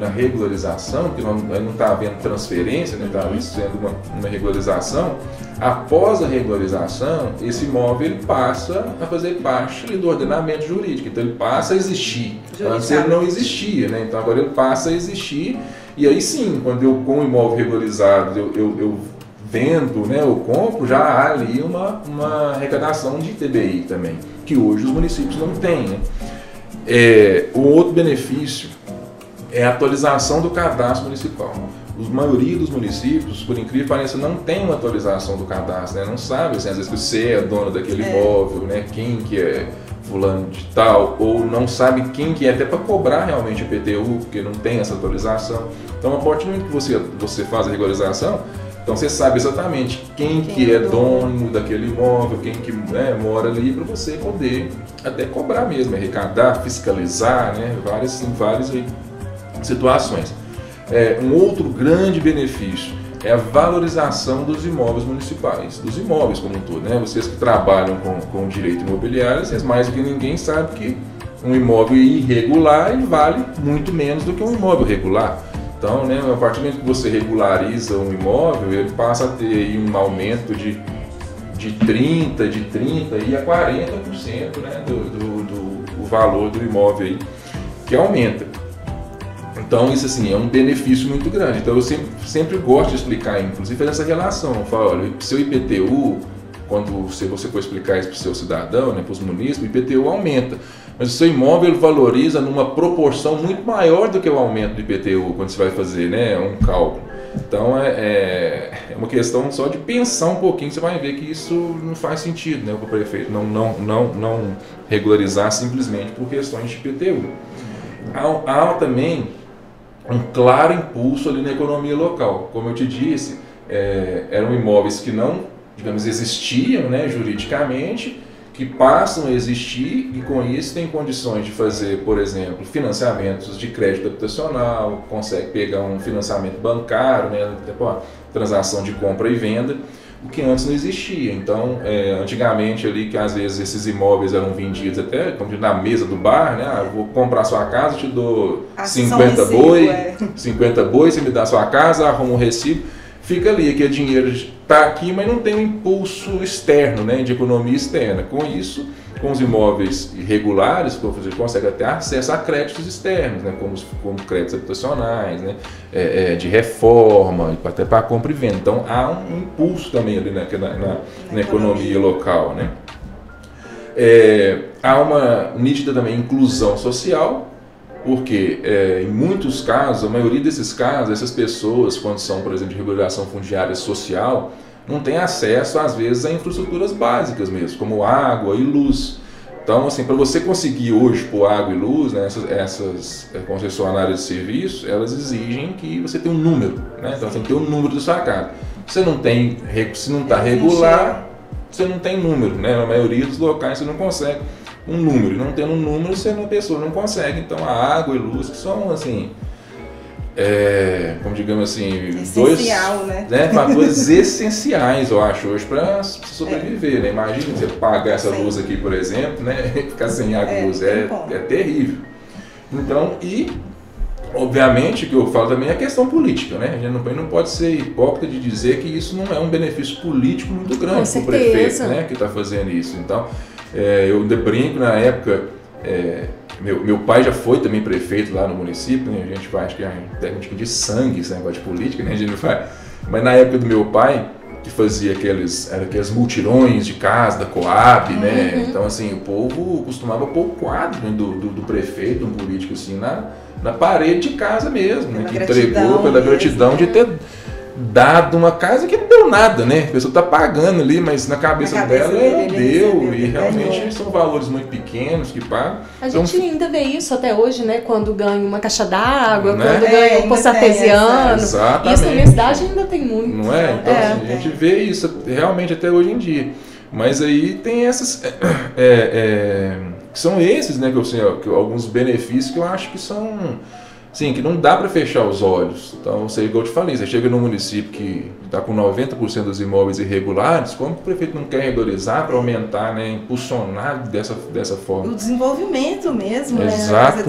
regularização, porque não está havendo transferência, né, está sendo uma regularização, após a regularização, esse imóvel ele passa a fazer parte do ordenamento jurídico, então ele passa a existir. Antes ele não existia, né, então agora ele passa a existir, e aí sim, quando eu com o imóvel regularizado, eu vendo, né, eu compro, já há ali uma arrecadação de ITBI também, que hoje os municípios não têm, né. O outro benefício é a atualização do cadastro municipal. A maioria dos municípios, por incrível que pareça, não tem uma atualização do cadastro, né? Não sabe, assim, às vezes que você é dono daquele imóvel, né? Quem que é fulano de tal, ou não sabe quem que é, até para cobrar realmente o IPTU, porque não tem essa atualização. Então, a partir do momento que você faz a regularização, então você sabe exatamente quem que é dono daquele imóvel, quem que, né, mora ali, para você poder até cobrar mesmo, arrecadar, fiscalizar, né, várias situações. Um outro grande benefício é a valorização dos imóveis municipais, dos imóveis como um todo, né? Vocês que trabalham com direito imobiliário, vocês mais do que ninguém sabem que um imóvel irregular ele vale muito menos do que um imóvel regular. Então, né, a partir do momento que você regulariza um imóvel, ele passa a ter aí um aumento de 30% e a 40%, né, do valor do imóvel aí, que aumenta. Então, isso assim, é um benefício muito grande. Então, eu sempre gosto de explicar, inclusive, fazer essa relação. Eu falo, olha, o seu IPTU, quando você for explicar isso para o seu cidadão, né, para os munícipes, o IPTU aumenta. Mas o seu imóvel valoriza numa proporção muito maior do que o aumento do IPTU, quando você vai fazer, né, um cálculo. Então, é uma questão só de pensar um pouquinho, você vai ver que isso não faz sentido, né, para o prefeito não regularizar simplesmente por questões de IPTU. Há também um claro impulso ali na economia local. Como eu te disse, eram imóveis que não, digamos, existiam, né, juridicamente, que passam a existir e com isso tem condições de fazer, por exemplo, financiamentos de crédito habitacional, consegue pegar um financiamento bancário, né, transação de compra e venda, o que antes não existia. Então, antigamente ali que às vezes esses imóveis eram vendidos até como na mesa do bar, né? Eu vou comprar sua casa, te dou 50 boi, 50 boi, você me dá sua casa, arruma um recibo. fica ali, que o dinheiro está aqui, mas não tem um impulso externo, né, de economia externa. Com isso, com os imóveis irregulares, você consegue até acesso a créditos externos, né, como créditos habitacionais, né, de reforma, até para compra e venda. Então há um impulso também ali na economia local, né. Há uma nítida também inclusão social, porque em muitos casos, a maioria desses casos, essas pessoas, quando são, por exemplo, de regularização fundiária social, não têm acesso, às vezes, a infraestruturas básicas mesmo, como água e luz. Então, assim, para você conseguir hoje pôr água e luz, né, essas concessionárias de serviço, elas exigem que você tenha um número, né? Então, você tem que ter um número da sua casa. Se não está regular, você não tem número, né? Na maioria dos locais você não consegue um número. Não tendo um número, a pessoa não consegue. Então, a água e luz, que são, assim, como digamos assim, dois fatores essenciais, eu acho, hoje para sobreviver, né? Imagina você pagar essa luz aqui, por exemplo, né? Ficar sem água e luz é terrível. Então, obviamente, o que eu falo também é a questão política, né? A gente não pode ser hipócrita de dizer que isso não é um benefício político muito grande para o prefeito, né, que está fazendo isso. Então, eu brinco na época, meu pai já foi também prefeito lá no município, né? A gente vai, acho que a gente diz sangue, esse negócio de política, né? A gente não faz. Mas na época do meu pai, que fazia aqueles mutirões de casa da Coab, né? Então, assim, o povo costumava pôr o quadro, né, do prefeito, um político, assim, na parede de casa mesmo, né? Que entregou pela gratidão de ter dado uma casa que não deu nada, né? A pessoa está pagando ali, mas na cabeça dela ela deu, e realmente são valores muito pequenos que pagam. A gente ainda vê isso até hoje, né? Quando ganha uma caixa d'água, quando ganha um poço artesiano. Exatamente. Isso na minha cidade ainda tem muito. Não é? Então assim, a gente vê isso realmente até hoje em dia. Mas aí tem essas... são esses, né? Alguns benefícios que eu acho que são... Sim, que não dá para fechar os olhos. Então, igual eu te falei, você chega num município que está com 90% dos imóveis irregulares, como que o prefeito não quer regularizar para aumentar, né, impulsionar dessa forma? O desenvolvimento mesmo, exato,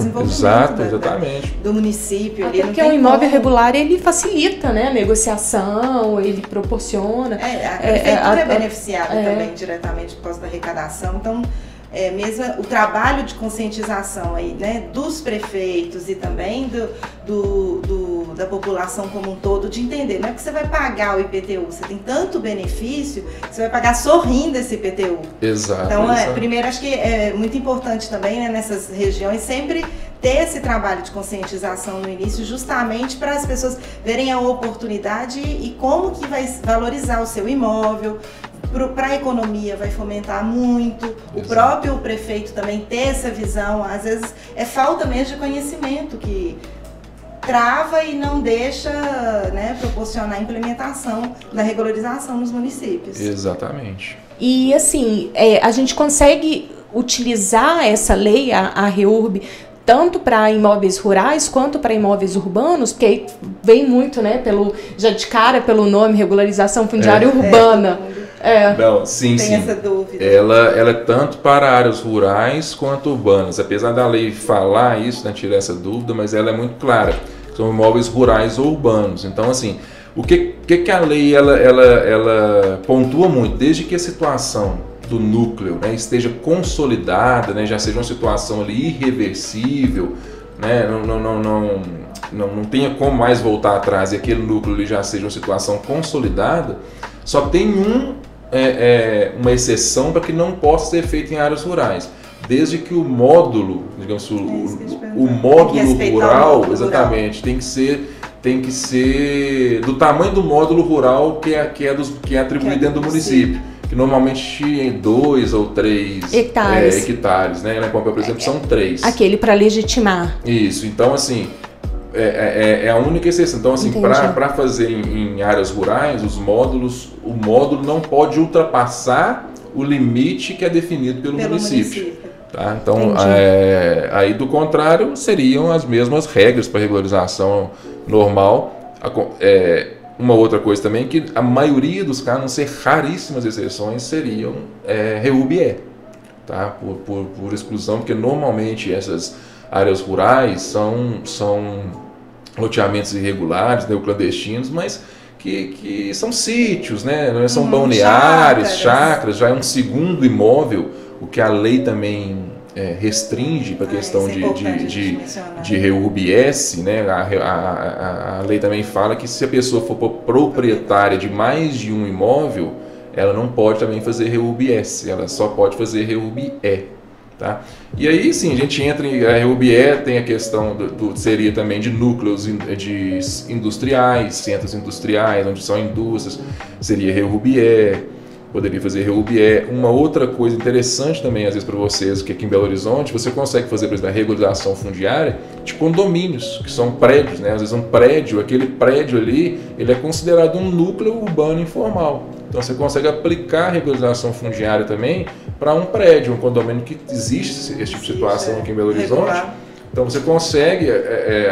exatamente. Do município. Até porque o imóvel irregular, ele facilita, né, a negociação, ele proporciona. A prefeitura é beneficiada também diretamente por causa da arrecadação, então... mesmo o trabalho de conscientização aí, né, dos prefeitos e também da população como um todo, de entender, não é que você vai pagar o IPTU, você tem tanto benefício, você vai pagar sorrindo esse IPTU. Exato. Então, primeiro, acho que é muito importante também, né, nessas regiões, sempre ter esse trabalho de conscientização no início, justamente para as pessoas verem a oportunidade e como que vai valorizar o seu imóvel. Para a economia vai fomentar muito, o próprio prefeito também ter essa visão, às vezes é falta mesmo de conhecimento que trava e não deixa, né, proporcionar a implementação da regularização nos municípios. Exatamente. E assim, a gente consegue utilizar essa lei, a REURB, tanto para imóveis rurais quanto para imóveis urbanos, porque aí vem muito, né, já de cara pelo nome, regularização fundiária urbana. Não, sim. Essa dúvida. Ela é tanto para áreas rurais quanto urbanas. Apesar da lei falar isso, né, tirar essa dúvida, mas ela é muito clara. São imóveis rurais ou urbanos. Então, assim, o que a lei ela pontua muito, desde que a situação do núcleo, né, esteja consolidada, né, já seja uma situação ali irreversível, né, não tenha como mais voltar atrás e aquele núcleo ali já seja uma situação consolidada, só tem uma exceção para que não possa ser feito em áreas rurais, desde que o módulo, digamos, o módulo rural, exatamente, tem que ser do tamanho do módulo rural que é atribuído dentro do município, que normalmente em 2 ou 3 hectares, né? Por exemplo, são 3. Aquele para legitimar. Isso, então assim, é a única exceção. Então, assim, para fazer em áreas rurais, o módulo não pode ultrapassar o limite que é definido pelo município. Tá? Então, aí do contrário, seriam as mesmas regras para regularização normal. Uma outra coisa também, que a maioria dos casos, a não ser raríssimas exceções, seriam REURB, tá? Por exclusão, porque normalmente essas áreas rurais são loteamentos irregulares, clandestinos, mas que são sítios, né? Não são balneários, chácaras, já é um segundo imóvel, o que a lei também restringe para a questão de REURB-S, né? A lei também fala que se a pessoa for proprietária de mais de um imóvel, ela não pode também fazer REURB-S, ela só pode fazer REURB-E. Tá? E aí sim, a gente entra em REURB-E, tem a questão seria também de núcleos de industriais, centros industriais, onde são indústrias, seria REURB-E, poderia fazer REURB-E. Uma outra coisa interessante também, às vezes para vocês, que aqui em Belo Horizonte, você consegue fazer, por exemplo, a regularização fundiária de condomínios, que são prédios, né? Às vezes um prédio, aquele prédio ali, ele é considerado um núcleo urbano informal. Então você consegue aplicar a regularização fundiária também para um prédio, um condomínio que existe esse tipo de situação aqui em Belo Horizonte. Então você consegue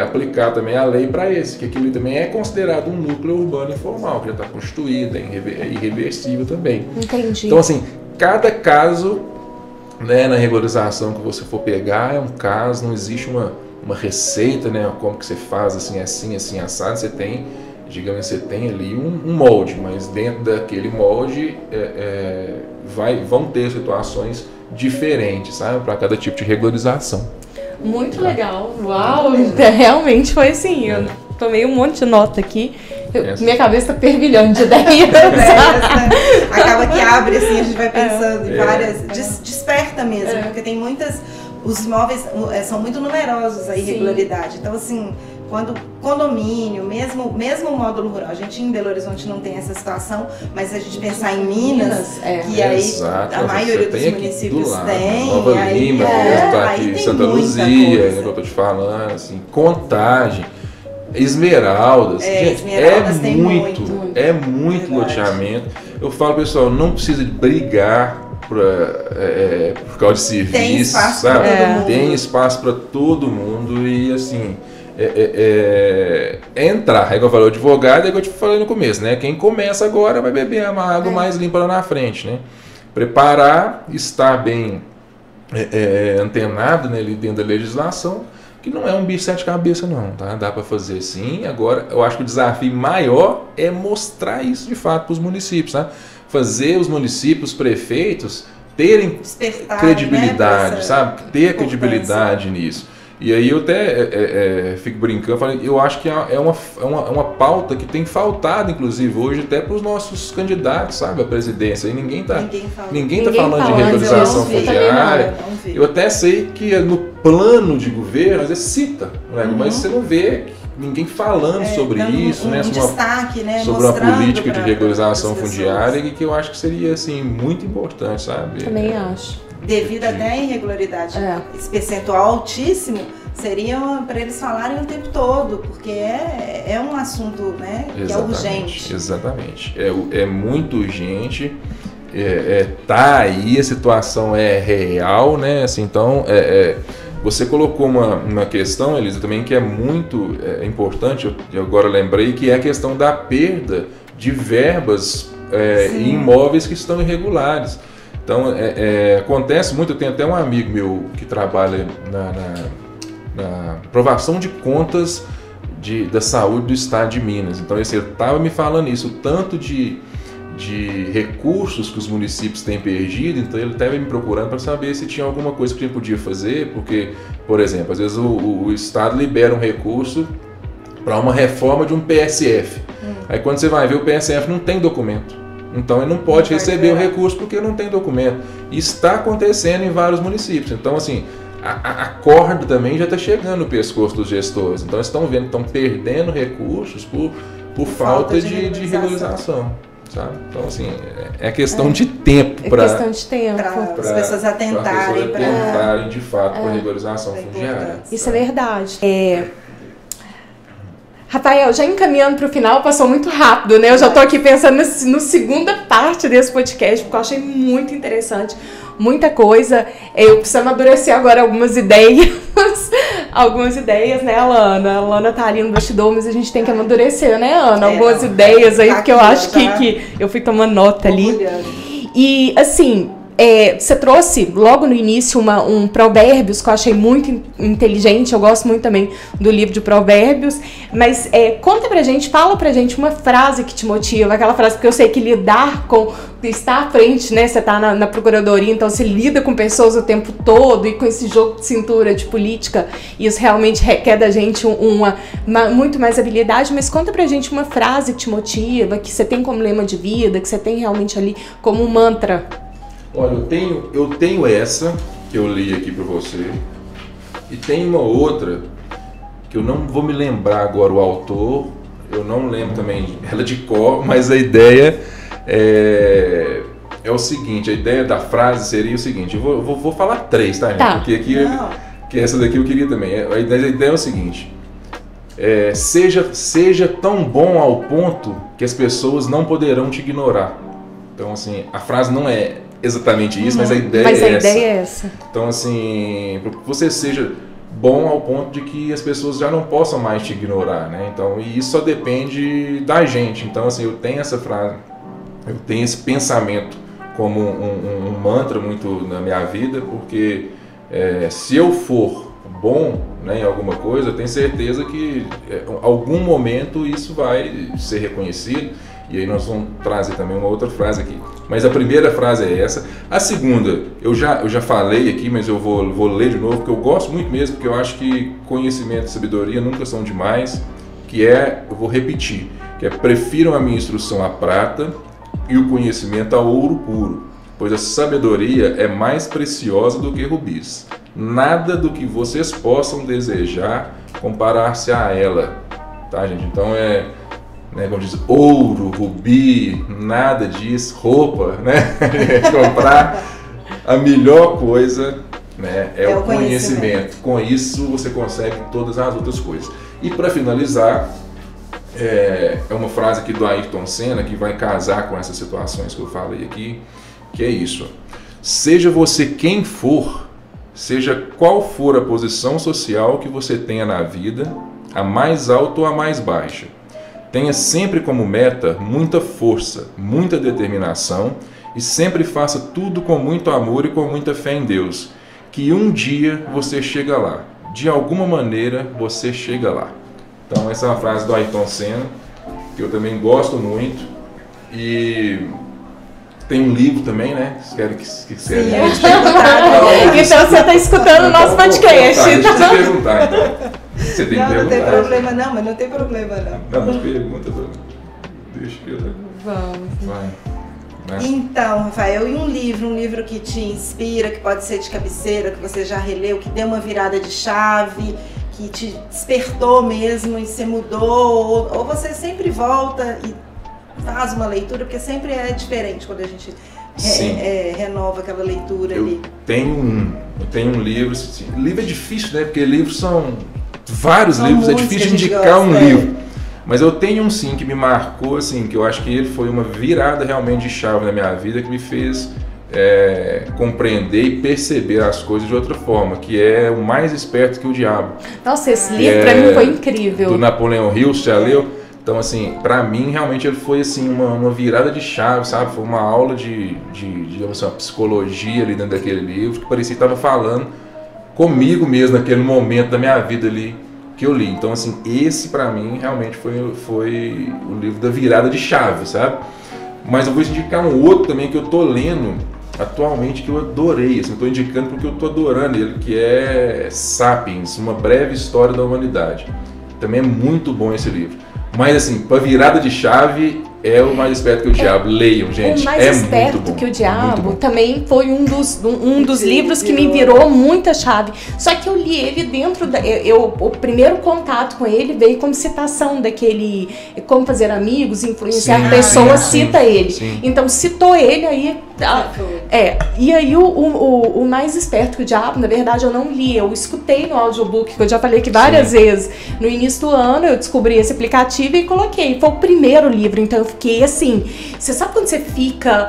aplicar também a lei para esse, que aquilo também é considerado um núcleo urbano informal, que já está constituído, é irreversível também. Entendi. Então assim, cada caso, né, na regularização que você for pegar é um caso, não existe uma receita, né, como que você faz assim, assado, você tem, digamos, você tem ali um molde, mas dentro daquele molde vão ter situações diferentes, sabe, para cada tipo de regularização. Muito legal, uau, realmente foi assim, eu tomei um monte de nota aqui, minha cabeça tá fervilhando de ideias. Acaba que abre assim, a gente vai pensando em várias, desperta mesmo, porque tem muitas, os imóveis são muito numerosos a irregularidade, então assim, quando condomínio, mesmo o módulo rural, a gente em Belo Horizonte não tem essa situação, mas a gente pensar em Minas, que aí a maioria dos municípios tem, Nova Lima, tá aqui em Santa Luzia, que eu tô te falando, assim, Contagem, Esmeraldas, gente, Esmeraldas é muito loteamento. Eu falo, pessoal, não precisa de brigar por causa de serviço, tem espaço, sabe? Tem espaço para todo mundo e assim, entrar, igual eu falei, o advogado, igual eu te falei no começo, né? Quem começa agora vai beber uma água mais limpa lá na frente, né? Preparar, estar bem antenado, né, ali dentro da legislação, que não é um bicho de sete cabeças não, tá? Dá para fazer sim. Agora, eu acho que o desafio maior é mostrar isso de fato para os municípios, tá? Fazer os municípios, os prefeitos terem credibilidade, né, sabe? Ter credibilidade nisso. E aí eu até fico brincando, eu acho que é uma pauta que tem faltado, inclusive, hoje até para os nossos candidatos, sabe, à presidência. E ninguém tá falando de regularização fundiária. Eu até sei que no plano de governo, às vezes cita, né, mas você não vê ninguém falando sobre isso, né, destaque, né, sobre uma política de regularização fundiária, que eu acho que seria assim, muito importante, sabe? Também acho. Devido até à irregularidade, esse percentual altíssimo seria para eles falarem o tempo todo, porque é um assunto, né, que é urgente. Exatamente, é muito urgente, tá aí, a situação é real, né, assim, então você colocou uma questão, Elisa, também que é muito importante, eu agora lembrei, que é a questão da perda de verbas em imóveis que estão irregulares. Então, acontece muito, eu tenho até um amigo meu que trabalha na aprovação de contas da saúde do estado de Minas. Então, ele estava me falando isso, o tanto de recursos que os municípios têm perdido, então ele estava me procurando para saber se tinha alguma coisa que a gente podia fazer, porque, por exemplo, às vezes o estado libera um recurso para uma reforma de um PSF. Aí quando você vai ver, o PSF não tem documento. Então ele não pode receber o recurso porque não tem documento. Isso está acontecendo em vários municípios. Então, assim, a corda também já está chegando no pescoço dos gestores. Então eles estão vendo, estão perdendo recursos por falta de regularização. Sabe? Então, assim, é questão de tempo para as pessoas atentarem de fato para a regularização fundiária. Isso é verdade. Rafael, já encaminhando para o final, passou muito rápido, né? Eu já estou aqui pensando na segunda parte desse podcast, porque eu achei muito interessante, muita coisa. Eu preciso amadurecer agora algumas ideias, né, Alana? A Alana tá ali no bastidor, mas a gente tem que amadurecer, né, Ana? Algumas ideias aí, porque eu acho que eu fui tomando nota ali. E, assim, você trouxe logo no início um provérbios que eu achei muito inteligente, eu gosto muito também do livro de provérbios, mas conta pra gente, fala pra gente uma frase que te motiva, aquela frase, porque eu sei que lidar com, estar à frente, né, você tá na procuradoria, então você lida com pessoas o tempo todo e com esse jogo de cintura de política, isso realmente requer da gente muito mais habilidade, mas conta pra gente uma frase que te motiva, que você tem como lema de vida, que você tem realmente ali como um mantra. Olha, eu tenho essa que eu li aqui para você e tem uma outra que eu não vou me lembrar agora o autor, eu não lembro também ela de cor, mas a ideia é o seguinte, a ideia da frase seria o seguinte, eu vou falar 3, tá, gente? Tá. Porque aqui, que essa daqui eu queria também, a ideia é o seguinte, seja tão bom ao ponto que as pessoas não poderão te ignorar. Então, assim, a frase não é exatamente isso, mas a ideia é essa. Então, assim, que você seja bom ao ponto de que as pessoas já não possam mais te ignorar, né? Então, e isso só depende da gente. Então, assim, eu tenho essa frase, eu tenho esse pensamento como um mantra muito na minha vida, porque se eu for bom, né, em alguma coisa, eu tenho certeza que em algum momento isso vai ser reconhecido. E aí nós vamos trazer também uma outra frase aqui. Mas a primeira frase é essa. A segunda, eu já falei aqui, mas eu vou ler de novo, porque eu gosto muito mesmo, porque eu acho que conhecimento e sabedoria nunca são demais, que eu vou repetir, que prefiram a minha instrução à prata e o conhecimento ao ouro puro, pois a sabedoria é mais preciosa do que rubis. Nada do que vocês possam desejar comparar-se a ela. Tá, gente? Então como diz, ouro, rubi, nada disso, roupa, né? Comprar a melhor coisa, né, é o conhecimento. Com isso você consegue todas as outras coisas. E para finalizar, é uma frase aqui do Ayrton Senna que vai casar com essas situações que eu falei aqui, que é isso: seja você quem for, seja qual for a posição social que você tenha na vida, a mais alta ou a mais baixa, tenha sempre como meta muita força, muita determinação e sempre faça tudo com muito amor e com muita fé em Deus, que um dia você chega lá. De alguma maneira você chega lá. Então essa é uma frase do Ayrton Senna, que eu também gosto muito. E tem um livro também, né? Vocês querem que Sim, então você está escutando o nosso podcast. Deixa eu te perguntar, então. Você tem que perguntar. Não tem problema não, mas não tem problema não. Não, mas pergunta, deixa eu... Vamos. Vai. Então, Rafael, e um livro que te inspira, que pode ser de cabeceira, que você já releu, que deu uma virada de chave, que te despertou mesmo e você mudou, ou você sempre volta e faz uma leitura, porque sempre é diferente quando a gente renova aquela leitura ali. Eu tenho um livro, assim, livro é difícil, né? Porque livros são vários livros, é difícil indicar um livro. Mas eu tenho um sim que me marcou, assim, que eu acho que ele foi uma virada realmente de chave na minha vida, que me fez compreender e perceber as coisas de outra forma, que é O Mais Esperto que o Diabo. Nossa, esse livro pra mim foi incrível. Do Napoleão Hill, você já leu? Então, assim, pra mim, realmente, ele foi, assim, uma virada de chave, sabe? Foi uma aula de uma psicologia ali dentro daquele livro, que parecia que estava falando comigo mesmo, naquele momento da minha vida ali que eu li. Então, assim, esse pra mim, realmente, foi o livro da virada de chave, sabe? Mas eu vou indicar um outro também que eu tô lendo atualmente, que eu adorei, assim, eu tô indicando porque eu tô adorando ele, que é Sapiens, Uma Breve História da Humanidade. Também é muito bom esse livro. Mas assim, para virada de chave, é O Mais Esperto que o Diabo. Leiam, gente. O Mais Esperto que o Diabo também foi um dos livros que me virou muita chave. Só que eu li ele dentro o primeiro contato com ele veio como citação daquele Como Fazer Amigos, Influenciar Pessoas, cita ele. Sim. Então citou ele aí. E aí o Mais Esperto que o Diabo, na verdade, eu não li, eu escutei no audiobook, que eu já falei aqui várias vezes. No início do ano eu descobri esse aplicativo e coloquei. Foi o primeiro livro, então eu fiquei assim. Você sabe quando você fica.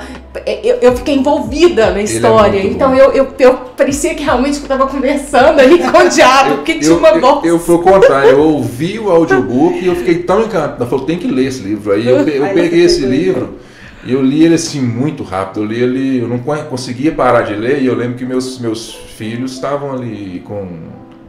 Eu fiquei envolvida na história. Então eu parecia que realmente eu estava conversando ali com o diabo, porque tinha uma voz. Eu fui o contrário, eu ouvi o audiobook e eu fiquei tão encantado. Eu falei, tem que ler esse livro. Aí eu peguei esse livro. E eu li ele assim muito rápido, eu li ele, eu não conseguia parar de ler, e eu lembro que meus filhos estavam ali com,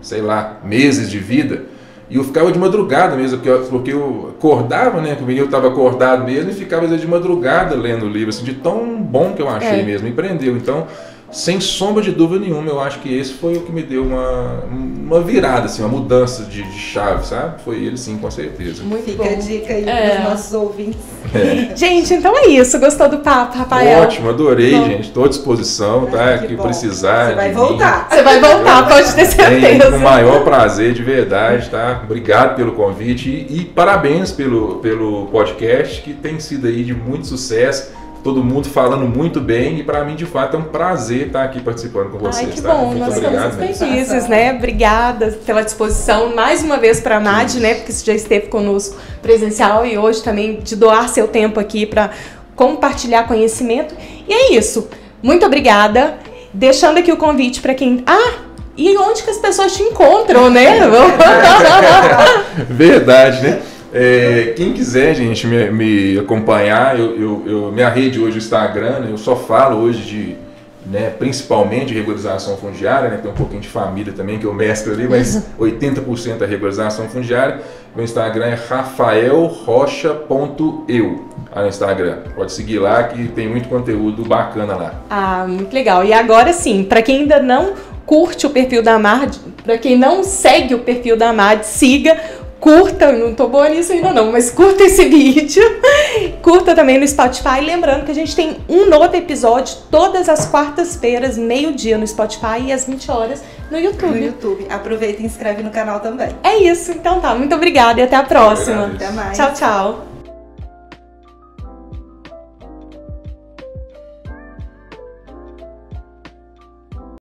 sei lá, meses de vida, e eu ficava de madrugada mesmo, porque eu acordava, né, eu estava acordado mesmo, e ficava de madrugada lendo o livro, assim, de tão bom que eu achei mesmo, me prendeu. Então, sem sombra de dúvida nenhuma, eu acho que esse foi o que me deu uma virada, assim, uma mudança de chave, sabe? Foi ele, sim, com certeza. Muito Fica bom. A dica aí para os nossos ouvintes. Gente, então é isso. Gostou do papo, Rafael? Ótimo, adorei, gente. Estou à disposição, tá? Que precisar. Você vai voltar. Você vai voltar, pode ter certeza. Com o maior prazer, de verdade, tá? Obrigado pelo convite e parabéns pelo podcast, que tem sido aí de muito sucesso. Todo mundo falando muito bem, e para mim, de fato, é um prazer estar aqui participando com vocês. Ai, que bom, nós estamos felizes, né? Obrigada pela disposição, mais uma vez para a Madi, né? Porque você já esteve conosco presencial, e hoje também de doar seu tempo aqui para compartilhar conhecimento. E é isso. Muito obrigada. Deixando aqui o convite para quem... e onde que as pessoas te encontram, né? Verdade, né? Quem quiser, gente, me acompanhar, minha rede hoje é o Instagram, né, eu só falo hoje principalmente de regularização fundiária, né, tem um pouquinho de família também que eu mesclo ali, mas 80% é regularização fundiária. Meu Instagram é rafaelrocha.eu, no Instagram. Pode seguir lá que tem muito conteúdo bacana lá. Muito legal. E agora sim, para quem ainda não curte o perfil da Madi, para quem não segue o perfil da Madi, siga. Curta, não tô boa nisso ainda não, mas curta esse vídeo, curta também no Spotify, lembrando que a gente tem um novo episódio todas as quartas-feiras, meio-dia no Spotify e às 20 horas no YouTube. No YouTube, aproveita e inscreve no canal também. É isso, então tá, muito obrigada e até a próxima. Até mais. Tchau, tchau.